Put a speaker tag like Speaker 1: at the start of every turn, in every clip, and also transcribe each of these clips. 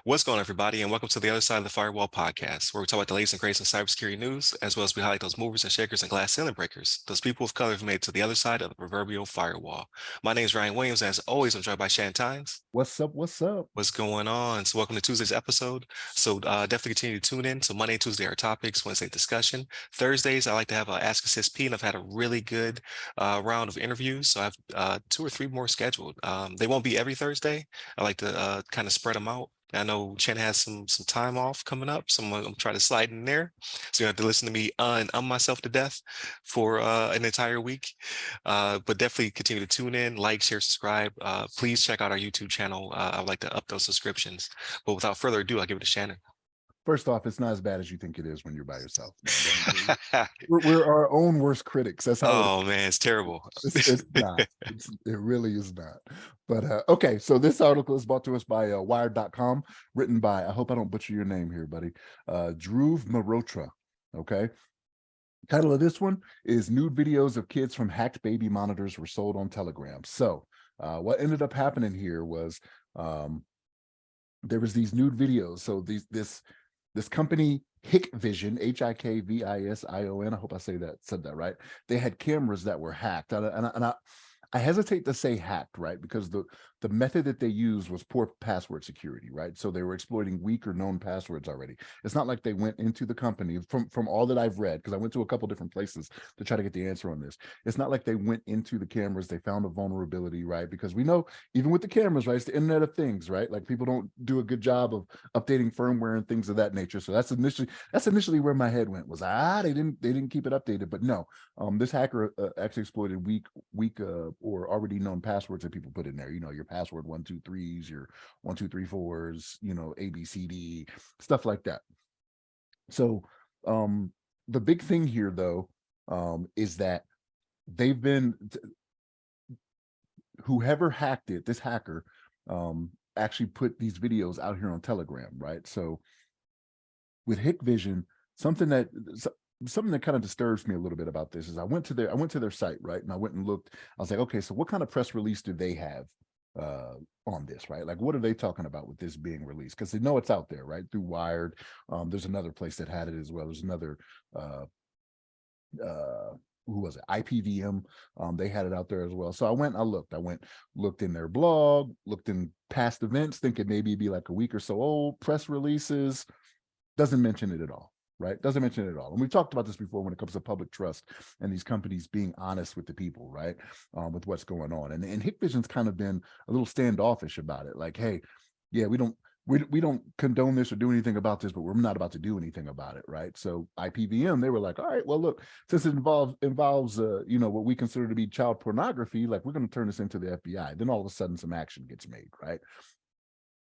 Speaker 1: What's going on, everybody, and welcome to the other side of the Firewall podcast, where we talk about the latest and greatest in cybersecurity news, as well as we highlight those movers and shakers and glass ceiling breakers, those people of color who've made it to the other side of the proverbial firewall. My name is Ryan Williams, and as always, I'm joined by Shannon.
Speaker 2: What's up? What's up?
Speaker 1: What's going on? So welcome to Tuesday's episode. So definitely continue to tune in. So Monday and Tuesday are topics, Wednesday discussion. Thursdays, I like to have a Ask a CSP, and I've had a really good round of interviews. So I have 2 or 3 more scheduled. They won't be every Thursday. I like to kind of spread them out. I know Chen has some time off coming up, so I'm trying to slide in there. So you have to listen to me myself to death for an entire week. But definitely continue to tune in, like, share, subscribe. Please check out our YouTube channel. I'd like to up those subscriptions. But without further ado, I'll give it to Shannon.
Speaker 2: First off, it's not as bad as you think it is when you're by yourself. We're our own worst critics. That's how.
Speaker 1: Man, it's terrible.
Speaker 2: It's not. It really is not. But okay, so this article is brought to us by Wired.com, written by, I hope I don't butcher your name here, buddy, Dhruv Malhotra. Okay. Title of this one is Nude Videos of Kids from Hacked Baby Monitors Were Sold on Telegram. So what ended up happening here was there was these nude videos. So this company, Hikvision, Hikvision, I hope I said that right. They had cameras that were hacked. And I hesitate to say hacked, right? Because the method that they used was poor password security, right? So they were exploiting weak or known passwords already. It's not like they went into the company, from all that I've read, because I went to a couple different places to try to get the answer on this. It's not like they went into the cameras, they found a vulnerability, right? Because we know, even with the cameras, right, it's the Internet of Things, right? Like, people don't do a good job of updating firmware and things of that nature. So that's initially where my head went, was they didn't keep it updated. But no, this hacker actually exploited weak or already known passwords that people put in there. You know, your password 123s, your 1234s, you know, ABCD, stuff like that. So the big thing here, though, is that they've been, whoever hacked it, this hacker actually put these videos out here on Telegram, right? So with Hikvision, something that kind of disturbs me a little bit about this is I went to their site, right? And I went and looked. I was like, okay, so what kind of press release do they have on this, right? Like, what are they talking about with this being released? Because they know it's out there, right? Through Wired. There's another place that had it as well. There's another who was it? IPVM. They had it out there as well. So I went looked in their blog, looked in past events, thinking maybe it'd be like a week or so old. Press releases, doesn't mention it at all. Right? Doesn't mention it at all. And we've talked about this before when it comes to public trust and these companies being honest with the people, right? With what's going on. And Hikvision's kind of been a little standoffish about it. Like, hey, yeah, we don't condone this or do anything about this, but we're not about to do anything about it, right? So IPVM, they were like, all right, well, look, since it involves you know, what we consider to be child pornography, like, we're going to turn this into the FBI. Then all of a sudden some action gets made, right?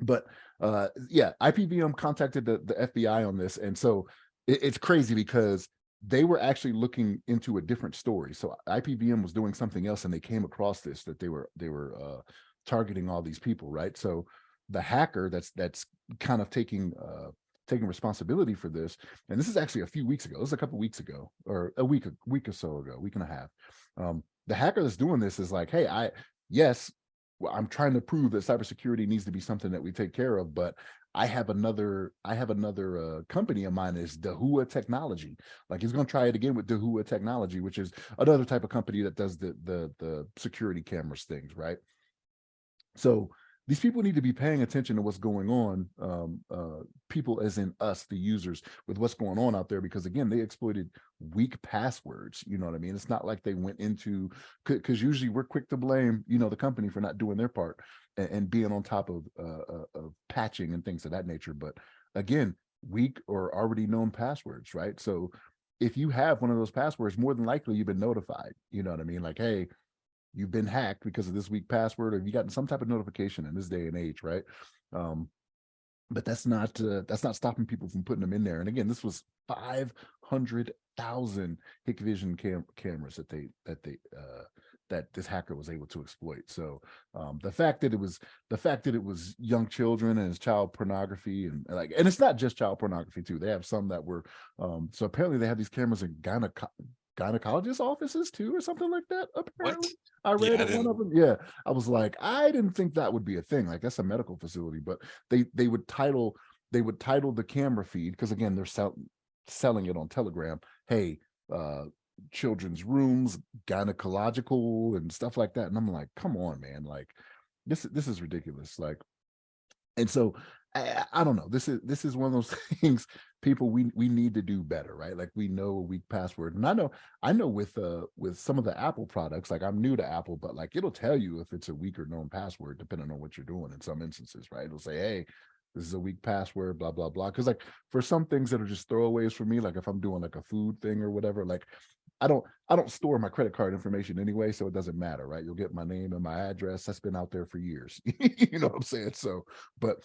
Speaker 2: But yeah, IPVM contacted the FBI on this. And so it's crazy because they were actually looking into a different story. So IPVM was doing something else, and they came across this, that they were targeting all these people, right? So the hacker that's kind of taking responsibility for this, and this is actually a few weeks ago. This is a couple weeks ago, or a week or so ago, week and a half. The hacker that's doing this is like, hey, I'm trying to prove that cybersecurity needs to be something that we take care of, but I have another company of mine is Dahua Technology. Like, he's going to try it again with Dahua Technology, which is another type of company that does the security cameras things, right? So these people need to be paying attention to what's going on, people as in us, the users, with what's going on out there, because again, they exploited weak passwords. You know what I mean? It's not like they went into, because usually we're quick to blame, you know, the company for not doing their part and being on top of patching and things of that nature. But again, weak or already known passwords, right? So if you have one of those passwords, more than likely you've been notified. You know what I mean? Like, hey, you've been hacked because of this weak password, or you gotten some type of notification in this day and age, right? But that's not stopping people from putting them in there. And again, this was 500,000 Hikvision cameras that this hacker was able to exploit. So the fact that it was young children and it's child pornography, and it's not just child pornography too. They have some that were so apparently they have these cameras in gynecologist offices too, or something like that.
Speaker 1: What?
Speaker 2: Apparently, I
Speaker 1: Yeah,
Speaker 2: read
Speaker 1: I
Speaker 2: at one
Speaker 1: didn't.
Speaker 2: of them. Yeah, I was like, I didn't think that would be a thing. Like that's a medical facility, but they would title the camera feed because again, they're selling it on Telegram. Hey, uh, children's rooms, gynecological and stuff like that. And I'm like, come on, man, like this is ridiculous. Like, and so I don't know. This is one of those things, people, we need to do better, right? Like we know a weak password. And I know with some of the Apple products, like I'm new to Apple, but like it'll tell you if it's a weak or known password, depending on what you're doing in some instances, right? It'll say, hey, this is a weak password, blah, blah, blah. Cause like for some things that are just throwaways for me, like if I'm doing like a food thing or whatever, like I don't store my credit card information anyway, so it doesn't matter, right? You'll get my name and my address. That's been out there for years. You know what I'm saying? So, but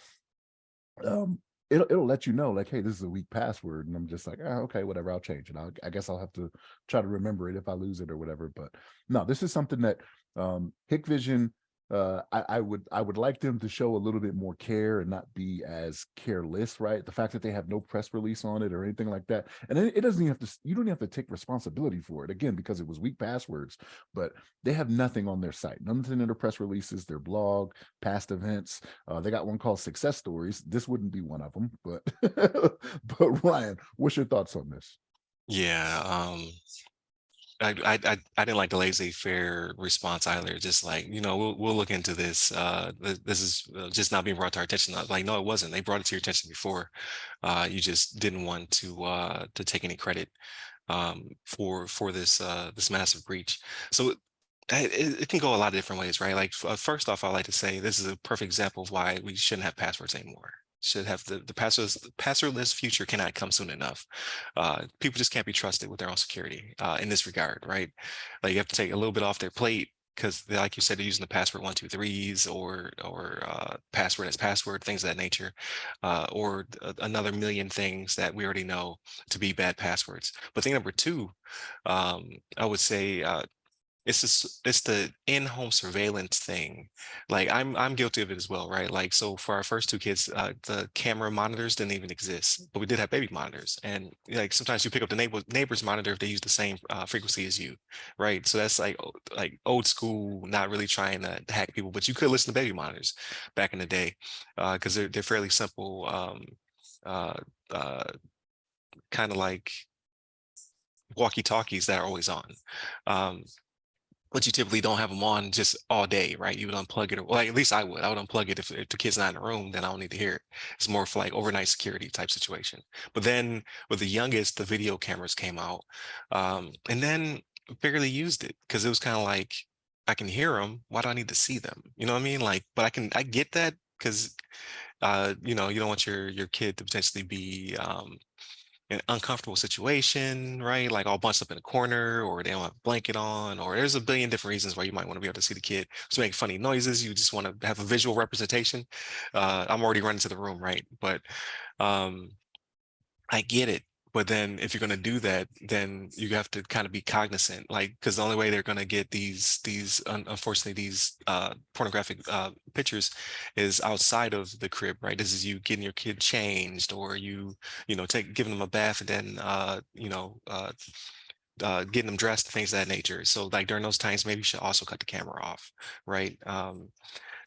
Speaker 2: um it'll let you know like, hey, this is a weak password, and I'm just like, oh, okay, whatever, I'll change it. I guess I'll have to try to remember it if I lose it or whatever. But no, this is something that Hikvision, I would like them to show a little bit more care and not be as careless, right? The fact that they have no press release on it or anything like that, and it doesn't even have to, you don't have to take responsibility for it again because it was weak passwords, but they have nothing on their site, nothing in their press releases, their blog, past events. They got one called Success Stories. This wouldn't be one of them, but but Ryan, what's your thoughts on this?
Speaker 1: Yeah, I didn't like the laissez-faire response either. Just like, we'll look into this. This is just not being brought to our attention. Like, no, it wasn't. They brought it to your attention before. You just didn't want to take any credit for this massive breach. So it can go a lot of different ways, right? Like first off, I like to say this is a perfect example of why we shouldn't have passwords anymore. Should have the passwordless future cannot come soon enough. People just can't be trusted with their own security in this regard, right? Like you have to take a little bit off their plate because, like you said, they're using the password 123s or password as password, things of that nature, or another million things that we already know to be bad passwords. But thing number two, I would say it's the in-home surveillance thing. Like I'm guilty of it as well, right? Like so for our first two kids, the camera monitors didn't even exist, but we did have baby monitors. And like sometimes you pick up the neighbor's monitor if they use the same frequency as you, right? So that's like like old school, not really trying to hack people, but you could listen to baby monitors back in the day because they're fairly simple, uh, uh, kind of like walkie-talkies that are always on. Um, but you typically don't have them on just all day, right? You would unplug it, or well, at least I would. I would unplug it if the kid's not in the room, then I don't need to hear it. It's more for like overnight security type situation. But then with the youngest, the video cameras came out, and then barely used it because it was kind of like I can hear them. Why do I need to see them? You know what I mean? Like, but I get that because you don't want your kid to potentially be an uncomfortable situation, right? Like all bunched up in a corner, or they don't have a blanket on, or there's a billion different reasons why you might want to be able to see the kid. Just make funny noises. You just want to have a visual representation. I'm already running to the room, right? But um, I get it. But then if you're going to do that, then you have to kind of be cognizant, like, because the only way they're going to get unfortunately, these pornographic pictures is outside of the crib, right? This is you getting your kid changed, or giving them a bath, and then, getting them dressed, things of that nature. So like during those times, maybe you should also cut the camera off, right?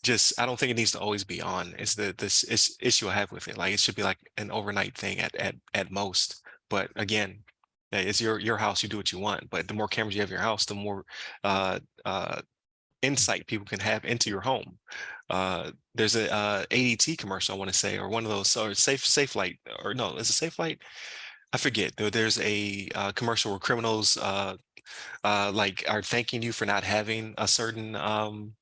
Speaker 1: Just I don't think it needs to always be on. It's this issue I have with it. Like it should be like an overnight thing at most. But again, it's your house. You do what you want. But the more cameras you have in your house, the more uh, uh, insight people can have into your home. There's a ADT commercial I want to say, or one of those, or Safe Light, or no, is it Safe Light? I forget. There's a commercial where criminals like are thanking you for not having a certain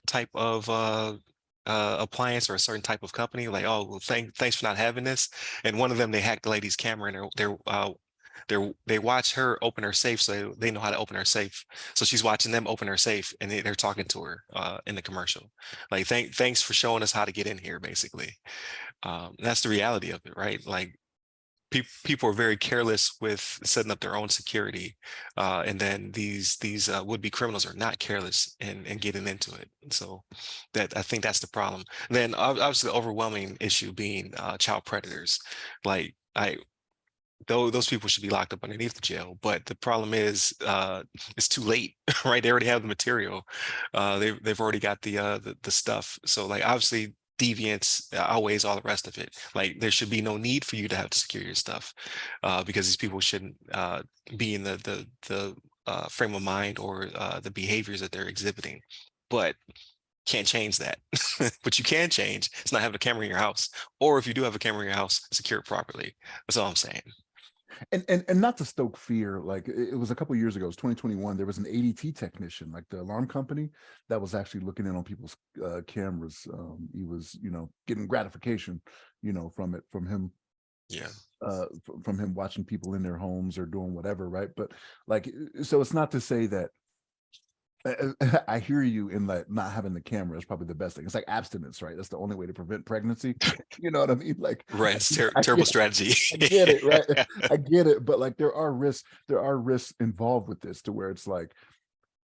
Speaker 1: type of appliance or a certain type of company. Like, oh, well, thanks for not having this. And one of them, they hacked the lady's camera, and they watch her open her safe, so they know how to open her safe. So she's watching them open her safe, and they're talking to her in the commercial. Like, thanks for showing us how to get in here, basically. That's the reality of it, right? Like people are very careless with setting up their own security, and then these would-be criminals are not careless in getting into it. And so that I think that's the problem. Then obviously the overwhelming issue being child predators. Like those people should be locked up underneath the jail. But the problem is, it's too late, right? They already have the material. They've already got the stuff. So like obviously deviance outweighs all the rest of it. Like there should be no need for you to have to secure your stuff, because these people shouldn't be in the frame of mind or the behaviors that they're exhibiting. But can't change that. But you can change. It's not having a camera in your house. Or if you do have a camera in your house, secure it properly. That's all I'm saying.
Speaker 2: And not to stoke fear, like it was a couple of years ago, it was 2021. There was an ADT technician, like the alarm company, that was actually looking in on people's cameras. He was, getting gratification, from it,
Speaker 1: Yeah.
Speaker 2: from him watching people in their homes or doing whatever, right? But like, so it's not to say that I hear you in that not having the camera is probably the best thing. It's like abstinence, right? That's the only way to prevent pregnancy. You know what I mean? Like,
Speaker 1: Right. It's
Speaker 2: I
Speaker 1: terrible
Speaker 2: get,
Speaker 1: strategy.
Speaker 2: I get it, right? I get it, but like there are risks. There are risks involved with this, to where it's like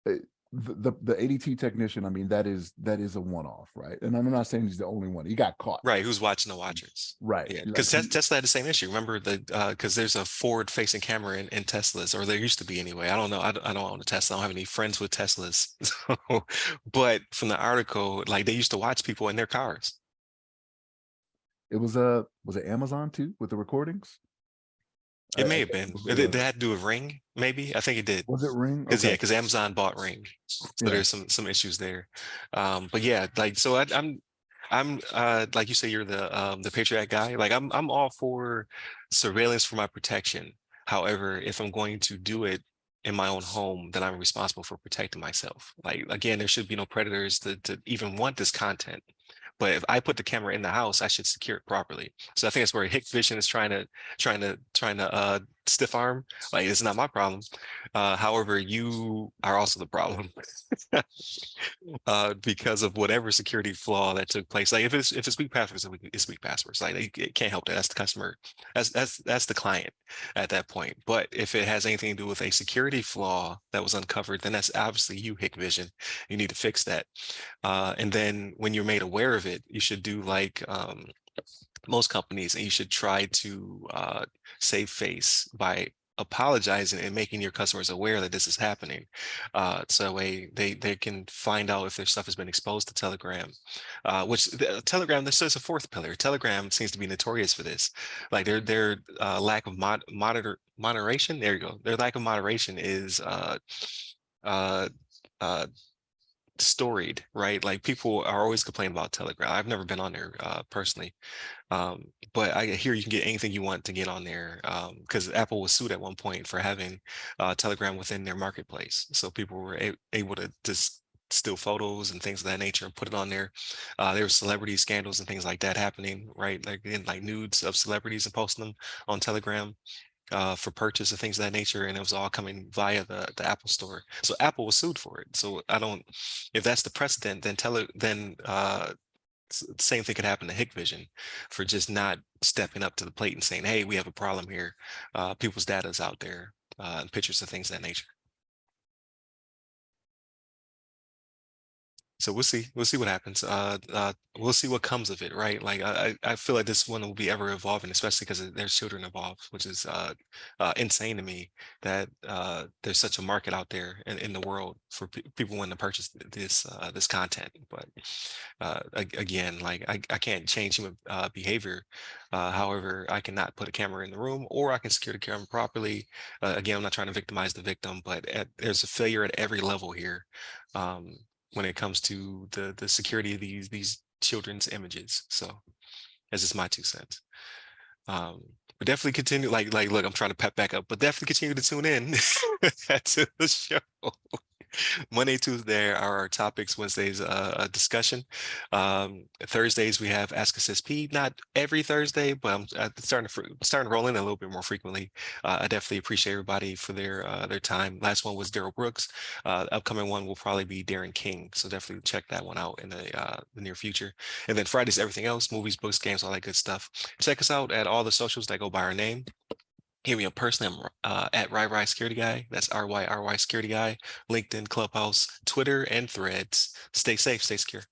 Speaker 2: uh, the ADT technician. I mean, that is a one-off, right? And I'm not saying he's the only one. He got caught,
Speaker 1: Right. Who's watching the watchers?
Speaker 2: right?
Speaker 1: Yeah. Because
Speaker 2: Like he,
Speaker 1: Tesla had the same issue. Remember because there's a forward facing camera in Teslas, or there used to be anyway. I don't know. I don't own a Tesla. I don't have any friends with Teslas. But from the article, like they used to watch people in their cars.
Speaker 2: it was it Amazon too with the recordings?
Speaker 1: It
Speaker 2: I
Speaker 1: may have
Speaker 2: guess it
Speaker 1: been.
Speaker 2: was
Speaker 1: It had to do with Ring, maybe. I think it did.
Speaker 2: was it Ring?
Speaker 1: Because yeah,
Speaker 2: Okay,
Speaker 1: because Amazon bought Ring, so
Speaker 2: yeah.
Speaker 1: there's some issues there. But yeah, like so I'm like you say, you're the patriot guy. Like I'm all for surveillance for my protection. However, if I'm going to do it in my own home, then I'm responsible for protecting myself. Like again, there should be no predators to even want this content. But if I put the camera in the house, I should secure it properly. So I think that's where Hikvision is trying to stiff arm. Like it's not my problem. However, you are also the problem. Because of whatever security flaw that took place. Like if it's weak passwords, it's weak passwords. Like it can't help that. That's the customer. That's the client at that point. But if it has anything to do with a security flaw that was uncovered, then that's obviously you, Hikvision. You need to fix that. And then when you're made aware of it, you should do like most companies, and you should try to save face by apologizing and making your customers aware that this is happening. So that way they can find out if their stuff has been exposed to Telegram, which Telegram, this is a fourth pillar. Telegram seems to be notorious for this. Like their lack of moderation. There you go. Their lack of moderation is uh, uh, storied, right? Like people are always complaining about Telegram. I've never been on there personally, but I hear you can get anything you want to get on there, because Apple was sued at one point for having Telegram within their marketplace. So people were able to just steal photos and things of that nature and put it on there. There were celebrity scandals and things like that happening, right? Like in like nudes of celebrities and posting them on Telegram for purchase and things of that nature, and it was all coming via the Apple Store. So Apple was sued for it. So I don't, if that's the precedent, then same thing could happen to Hikvision for just not stepping up to the plate and saying, "Hey, we have a problem here. People's data is out there, and pictures and things of that nature." So we'll see. We'll see what happens. We'll see what comes of it, right? Like I feel like this one will be ever evolving, especially because there's children involved, which is insane to me that there's such a market out there in the world for people wanting to purchase this content. But again, like I can't change human behavior. However, I cannot put a camera in the room, or I can secure the camera properly. Again, I'm not trying to victimize the victim, but there's a failure at every level here. Um, when it comes to the security of these children's images. So that's just my 2 cents. Um, but definitely continue. Like, look, I'm trying to pep back up, but definitely continue to tune in to the show. Monday, Tuesday are our topics. Wednesdays, a discussion. Thursdays we have Ask Us SP. Not every Thursday, but I'm starting to roll in a little bit more frequently. I definitely appreciate everybody for their time. Last one was Daryl Brooks. Upcoming one will probably be Darren King. So definitely check that one out in the near future. And then Fridays, everything else: movies, books, games, all that good stuff. Check us out at all the socials that go by our name. Here we go. Personally, I'm at RyRy Security Guy. That's RYRY Security Guy. LinkedIn, Clubhouse, Twitter, and Threads. Stay safe, stay secure.